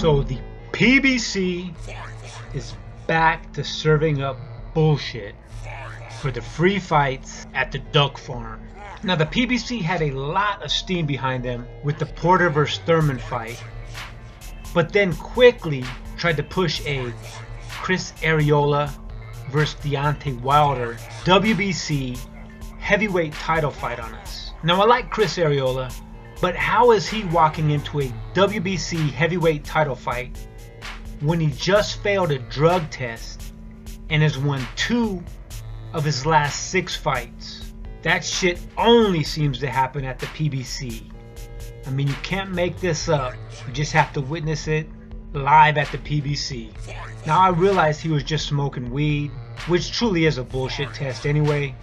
So the PBC is back to serving up bullshit for the free fights at the duck farm. Now the PBC had a lot of steam behind them with the Porter vs. Thurman fight, but then quickly tried to push a Chris Arreola vs. Deontay Wilder WBC heavyweight title fight on us. Now I like Chris Arreola, but how is he walking into a WBC heavyweight title fight when he just failed a drug test and has won 2 of his last 6 fights? That shit only seems to happen at the PBC. I mean, you can't make this up. You just have to witness it live at the PBC. Now I realize he was just smoking weed, which truly is a bullshit test anyway.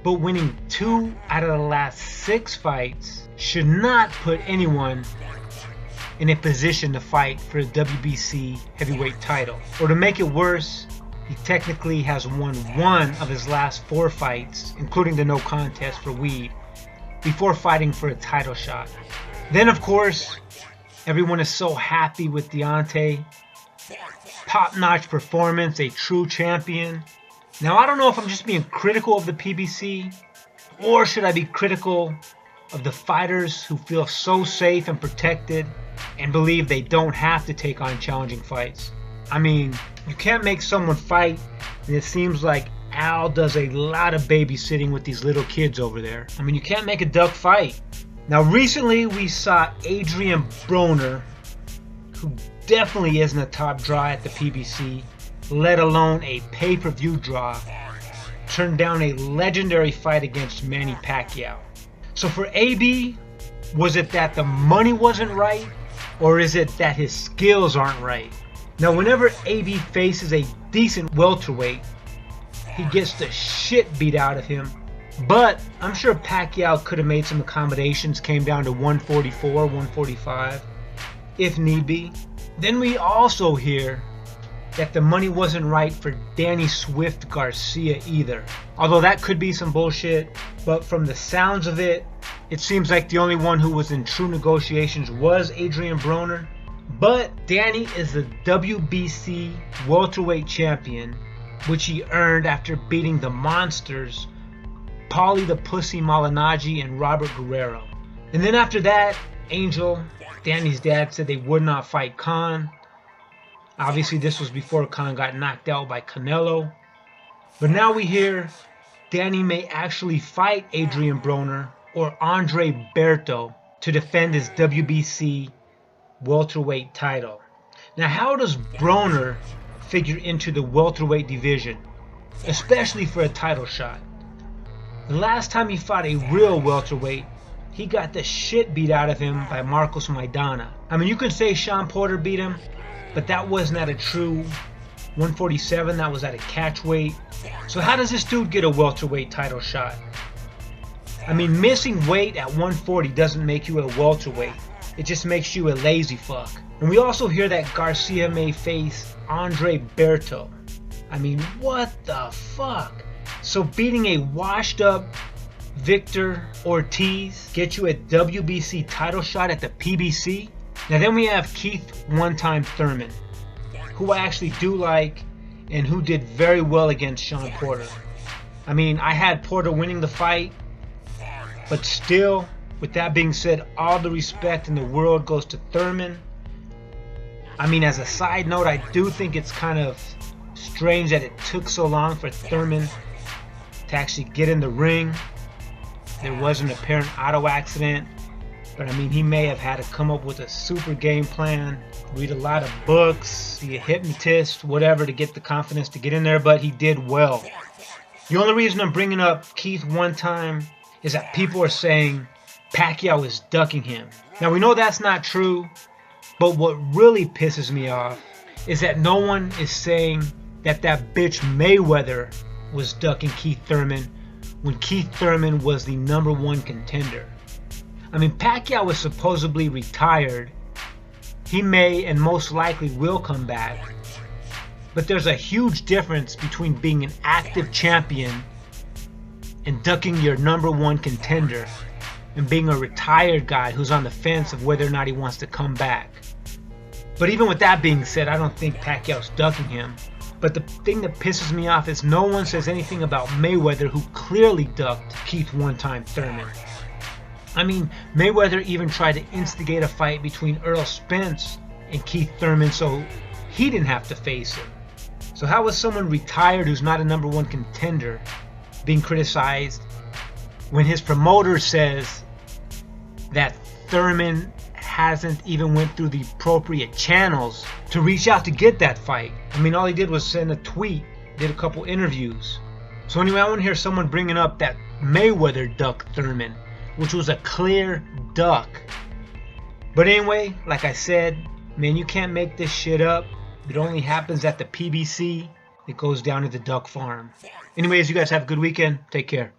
But winning 2 out of the last 6 fights should not put anyone in a position to fight for the WBC heavyweight title. Or to make it worse, he technically has won 1 of his last 4 fights, including the no contest for weed, before fighting for a title shot. Then of course, everyone is so happy with Deontay. Top-notch performance, a true champion. Now I don't know if I'm just being critical of the PBC, or should I be critical of the fighters who feel so safe and protected and believe they don't have to take on challenging fights. I mean, you can't make someone fight, and it seems like Al does a lot of babysitting with these little kids over there. I mean, you can't make a duck fight. Now recently we saw Adrian Broner, who definitely isn't a top draw at the PBC, let alone a pay-per-view draw, turn down a legendary fight against Manny Pacquiao. So for AB, was it that the money wasn't right, or is it that his skills aren't right? Now whenever AB faces a decent welterweight, he gets the shit beat out of him. But I'm sure Pacquiao could have made some accommodations, came down to 144, 145, if need be. Then we also hear that the money wasn't right for Danny Swift Garcia either. Although that could be some bullshit, but from the sounds of it, it seems like the only one who was in true negotiations was Adrian Broner. But Danny is the WBC welterweight champion, which he earned after beating the monsters Paulie the Pussy Malignaggi and Robert Guerrero. And then after that, Angel, Danny's dad, said they would not fight Khan. Obviously this was before Khan got knocked out by Canelo. But now we hear Danny may actually fight Adrian Broner or Andre Berto to defend his WBC welterweight title. Now how does Broner figure into the welterweight division, especially for a title shot? The last time he fought a real welterweight, he got the shit beat out of him by Marcos Maidana. I mean, you could say Sean Porter beat him, but that wasn't at a true 147, that was at a catch weight. So how does this dude get a welterweight title shot? I mean, missing weight at 140 doesn't make you a welterweight. It just makes you a lazy fuck. And we also hear that Garcia may face Andre Berto. I mean, what the fuck? So beating a washed up Victor Ortiz gets you a WBC title shot at the PBC? Now then we have Keith One-Time Thurman, who I actually do like and who did very well against Sean Porter. I mean, I had Porter winning the fight, but still, with that being said, all the respect in the world goes to Thurman. I mean, as a side note, I do think it's kind of strange that it took so long for Thurman to actually get in the ring. There was an apparent auto accident, but I mean, he may have had to come up with a super game plan, read a lot of books, be a hypnotist, whatever, to get the confidence to get in there, but he did well. The only reason I'm bringing up Keith One-Time is that people are saying Pacquiao is ducking him. Now we know that's not true, but what really pisses me off is that no one is saying that that bitch Mayweather was ducking Keith Thurman when Keith Thurman was the #1 contender. I mean, Pacquiao was supposedly retired. He may and most likely will come back. But there's a huge difference between being an active champion and ducking your #1 contender and being a retired guy who's on the fence of whether or not he wants to come back. But even with that being said, I don't think Pacquiao's ducking him. But the thing that pisses me off is no one says anything about Mayweather, who clearly ducked Keith one-time Thurman. I mean, Mayweather even tried to instigate a fight between Errol Spence and Keith Thurman so he didn't have to face him. So how is someone retired who's not a #1 contender being criticized when his promoter says that Thurman hasn't even went through the appropriate channels to reach out to get that fight? I mean, all he did was send a tweet, did a couple interviews. So anyway, I want to hear someone bringing up that Mayweather ducked Thurman, which was a clear duck. But anyway, like I said, man, you can't make this shit up. It only happens at the PBC. It goes down to the duck farm. Anyways, you guys have a good weekend. Take care.